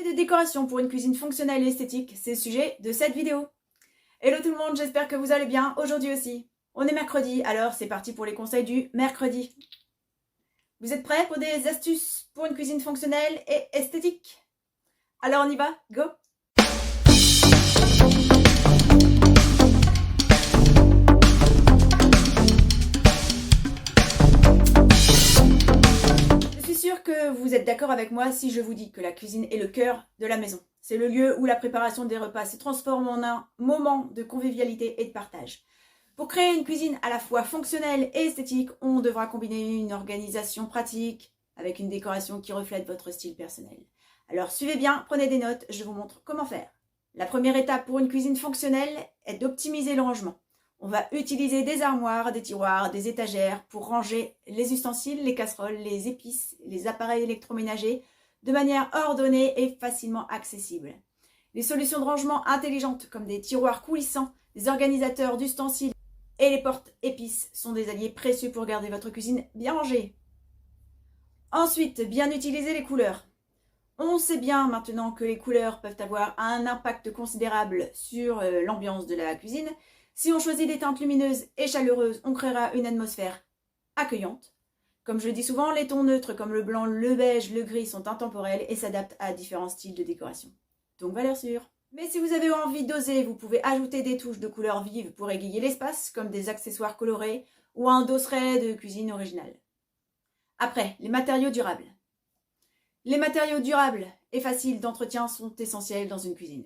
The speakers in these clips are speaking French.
de décoration pour une cuisine fonctionnelle et esthétique, c'est le sujet de cette vidéo. Hello tout le monde, j'espère que vous allez bien aujourd'hui aussi. On est mercredi, alors c'est parti pour les conseils du mercredi. Vous êtes prêts pour des astuces pour une cuisine fonctionnelle et esthétique? Alors on y va, go! Que vous êtes d'accord avec moi si je vous dis que la cuisine est le cœur de la maison. C'est le lieu où la préparation des repas se transforme en un moment de convivialité et de partage. Pour créer une cuisine à la fois fonctionnelle et esthétique, on devra combiner une organisation pratique avec une décoration qui reflète votre style personnel. Alors suivez bien, prenez des notes, je vous montre comment faire. La première étape pour une cuisine fonctionnelle est d'optimiser le rangement. On va utiliser des armoires, des tiroirs, des étagères pour ranger les ustensiles, les casseroles, les épices, les appareils électroménagers de manière ordonnée et facilement accessible. Les solutions de rangement intelligentes comme des tiroirs coulissants, des organisateurs d'ustensiles et les portes épices sont des alliés précieux pour garder votre cuisine bien rangée. Ensuite, bien utiliser les couleurs. On sait bien maintenant que les couleurs peuvent avoir un impact considérable sur l'ambiance de la cuisine. Si on choisit des teintes lumineuses et chaleureuses, on créera une atmosphère accueillante. Comme je le dis souvent, les tons neutres comme le blanc, le beige, le gris sont intemporels et s'adaptent à différents styles de décoration. Donc valeur sûre. Mais si vous avez envie d'oser, vous pouvez ajouter des touches de couleurs vives pour égayer l'espace, comme des accessoires colorés ou un dosseret de cuisine original. Après, les matériaux durables. Les matériaux durables et faciles d'entretien sont essentiels dans une cuisine.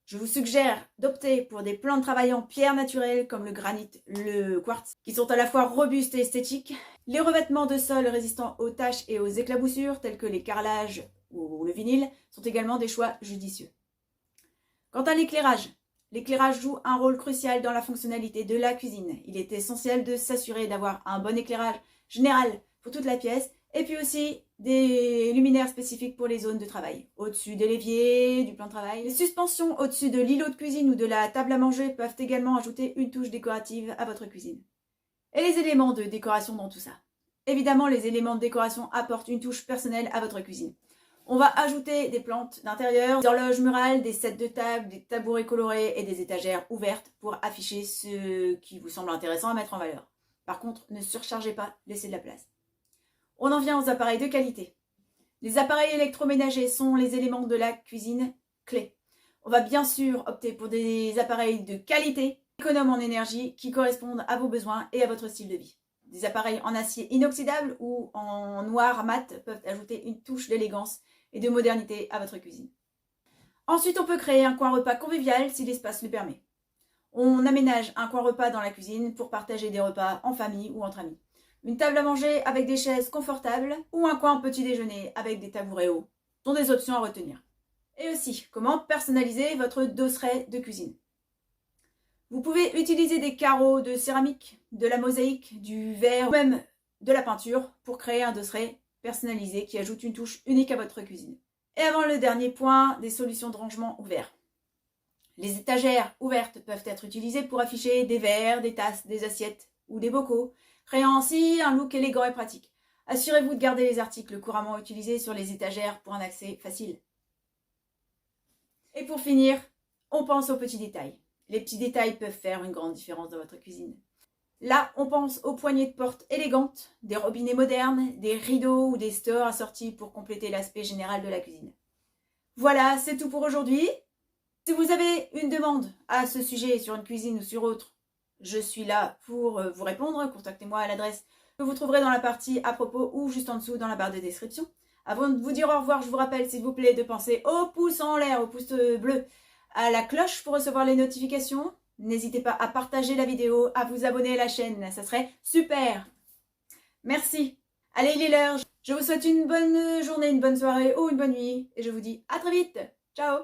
Je vous suggère d'opter pour des plans de travail en pierre naturelle comme le granit, le quartz, qui sont à la fois robustes et esthétiques. Les revêtements de sol résistants aux taches et aux éclaboussures, tels que les carrelages ou le vinyle, sont également des choix judicieux. Quant à l'éclairage, l'éclairage joue un rôle crucial dans la fonctionnalité de la cuisine. Il est essentiel de s'assurer d'avoir un bon éclairage général pour toute la pièce, et puis aussi des luminaires spécifiques pour les zones de travail. Au-dessus de l'évier, du plan de travail. Les suspensions au-dessus de l'îlot de cuisine ou de la table à manger peuvent également ajouter une touche décorative à votre cuisine. Et les éléments de décoration dans tout ça. Évidemment, les éléments de décoration apportent une touche personnelle à votre cuisine. On va ajouter des plantes d'intérieur, des horloges murales, des sets de table, des tabourets colorés et des étagères ouvertes pour afficher ce qui vous semble intéressant à mettre en valeur. Par contre, ne surchargez pas, laissez de la place. On en vient aux appareils de qualité. Les appareils électroménagers sont les éléments de la cuisine clés. On va bien sûr opter pour des appareils de qualité, économes en énergie, qui correspondent à vos besoins et à votre style de vie. Des appareils en acier inoxydable ou en noir mat peuvent ajouter une touche d'élégance et de modernité à votre cuisine. Ensuite, on peut créer un coin repas convivial si l'espace le permet. On aménage un coin repas dans la cuisine pour partager des repas en famille ou entre amis. Une table à manger avec des chaises confortables ou un coin petit déjeuner avec des tabourets hauts sont des options à retenir. Et aussi, comment personnaliser votre dosseret de cuisine. Vous pouvez utiliser des carreaux de céramique, de la mosaïque, du verre ou même de la peinture pour créer un dosseret personnalisé qui ajoute une touche unique à votre cuisine. Et avant le dernier point, des solutions de rangement ouverts. Les étagères ouvertes peuvent être utilisées pour afficher des verres, des tasses, des assiettes ou des bocaux, créant ainsi un look élégant et pratique. Assurez-vous de garder les articles couramment utilisés sur les étagères pour un accès facile. Et pour finir, on pense aux petits détails. Les petits détails peuvent faire une grande différence dans votre cuisine. Là, on pense aux poignées de porte élégantes, des robinets modernes, des rideaux ou des stores assortis pour compléter l'aspect général de la cuisine. Voilà, c'est tout pour aujourd'hui. Si vous avez une demande à ce sujet sur une cuisine ou sur autre, je suis là pour vous répondre. Contactez-moi à l'adresse que vous trouverez dans la partie à propos ou juste en dessous dans la barre de description. Avant de vous dire au revoir, je vous rappelle s'il vous plaît de penser au pouce en l'air, au pouce bleu, à la cloche pour recevoir les notifications. N'hésitez pas à partager la vidéo, à vous abonner à la chaîne, ça serait super. Merci. Allez, il est l'heure. Je vous souhaite une bonne journée, une bonne soirée ou une bonne nuit. Et je vous dis à très vite. Ciao.